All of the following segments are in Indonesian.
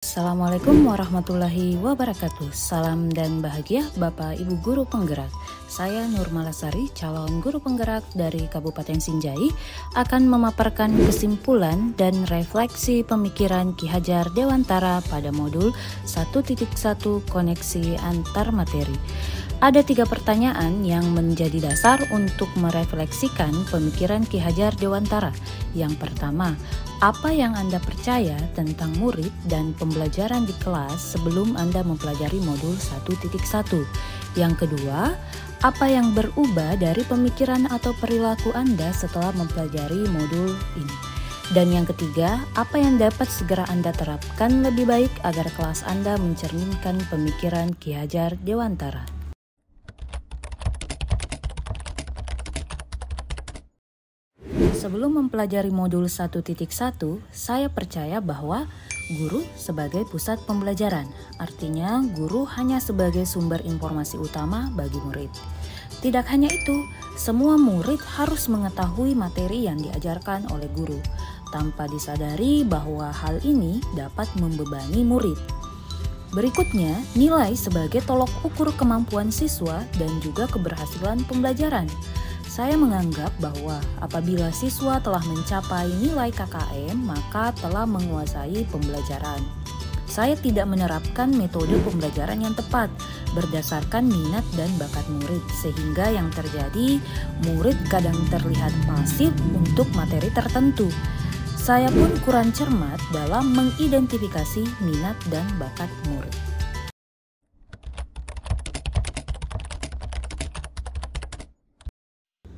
Assalamualaikum warahmatullahi wabarakatuh. Salam dan bahagia Bapak Ibu Guru Penggerak. Saya Nur Malasari, calon guru penggerak dari Kabupaten Sinjai, akan memaparkan kesimpulan dan refleksi pemikiran Ki Hajar Dewantara pada modul 1.1 koneksi antar materi. Ada 3 pertanyaan yang menjadi dasar untuk merefleksikan pemikiran Ki Hajar Dewantara. Yang pertama, apa yang Anda percaya tentang murid dan pembelajaran di kelas sebelum Anda mempelajari modul 1.1? Yang kedua, apa yang berubah dari pemikiran atau perilaku Anda setelah mempelajari modul ini? Dan yang ketiga, apa yang dapat segera Anda terapkan lebih baik agar kelas Anda mencerminkan pemikiran Ki Hajar Dewantara? Sebelum mempelajari modul 1.1, saya percaya bahwa guru sebagai pusat pembelajaran. Artinya, guru hanya sebagai sumber informasi utama bagi murid. Tidak hanya itu, semua murid harus mengetahui materi yang diajarkan oleh guru, tanpa disadari bahwa hal ini dapat membebani murid. Berikutnya, nilai sebagai tolok ukur kemampuan siswa dan juga keberhasilan pembelajaran. Saya menganggap bahwa apabila siswa telah mencapai nilai KKM, maka telah menguasai pembelajaran. Saya tidak menerapkan metode pembelajaran yang tepat berdasarkan minat dan bakat murid, sehingga yang terjadi murid kadang terlihat pasif untuk materi tertentu. Saya pun kurang cermat dalam mengidentifikasi minat dan bakat murid.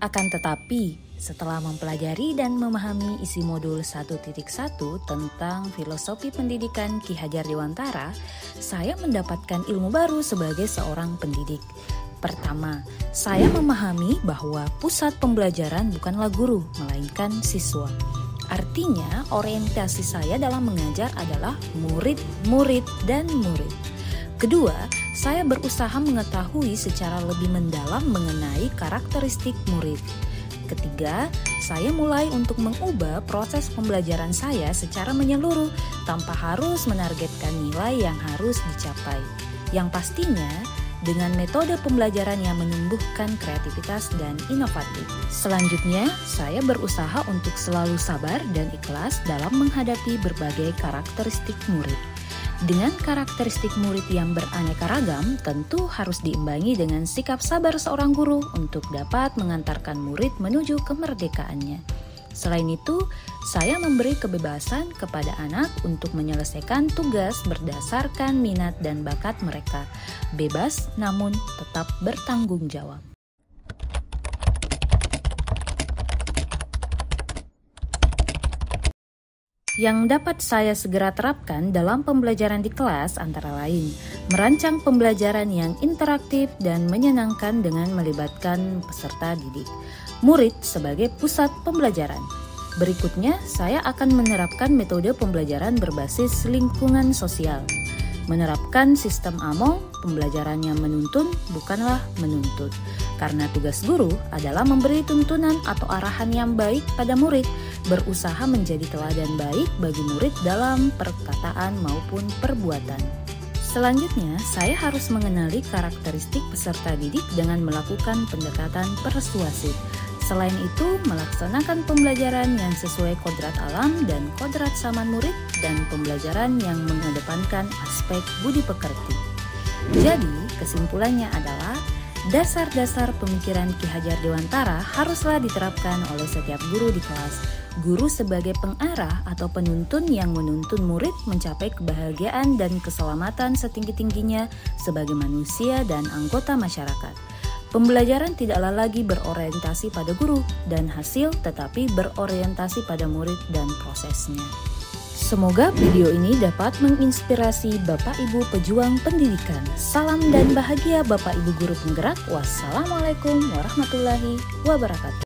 Akan tetapi, setelah mempelajari dan memahami isi modul 1.1 tentang filosofi pendidikan Ki Hajar Dewantara, saya mendapatkan ilmu baru sebagai seorang pendidik. Pertama, saya memahami bahwa pusat pembelajaran bukanlah guru, melainkan siswa. Artinya, orientasi saya dalam mengajar adalah murid, murid, dan murid. Kedua, saya berusaha mengetahui secara lebih mendalam mengenai karakteristik murid. Ketiga, saya mulai untuk mengubah proses pembelajaran saya secara menyeluruh tanpa harus menargetkan nilai yang harus dicapai. Yang pastinya, dengan metode pembelajaran yang menumbuhkan kreativitas dan inovatif. Selanjutnya, saya berusaha untuk selalu sabar dan ikhlas dalam menghadapi berbagai karakteristik murid. Dengan karakteristik murid yang beraneka ragam, tentu harus diimbangi dengan sikap sabar seorang guru untuk dapat mengantarkan murid menuju kemerdekaannya. Selain itu, saya memberi kebebasan kepada anak untuk menyelesaikan tugas berdasarkan minat dan bakat mereka, bebas namun tetap bertanggung jawab. Yang dapat saya segera terapkan dalam pembelajaran di kelas antara lain, merancang pembelajaran yang interaktif dan menyenangkan dengan melibatkan peserta didik, murid sebagai pusat pembelajaran. Berikutnya, saya akan menerapkan metode pembelajaran berbasis lingkungan sosial. Menerapkan sistem AMO, pembelajaran yang menuntun bukanlah menuntut. Karena tugas guru adalah memberi tuntunan atau arahan yang baik pada murid, berusaha menjadi teladan baik bagi murid dalam perkataan maupun perbuatan. Selanjutnya, saya harus mengenali karakteristik peserta didik dengan melakukan pendekatan persuasif. Selain itu, melaksanakan pembelajaran yang sesuai kodrat alam dan kodrat zaman murid dan pembelajaran yang mengedepankan aspek budi pekerti. Jadi, kesimpulannya adalah dasar-dasar pemikiran Ki Hajar Dewantara haruslah diterapkan oleh setiap guru di kelas. Guru sebagai pengarah atau penuntun yang menuntun murid mencapai kebahagiaan dan keselamatan setinggi-tingginya sebagai manusia dan anggota masyarakat. Pembelajaran tidaklah lagi berorientasi pada guru dan hasil, tetapi berorientasi pada murid dan prosesnya. Semoga video ini dapat menginspirasi Bapak Ibu pejuang pendidikan. Salam dan bahagia Bapak Ibu guru penggerak. Wassalamualaikum warahmatullahi wabarakatuh.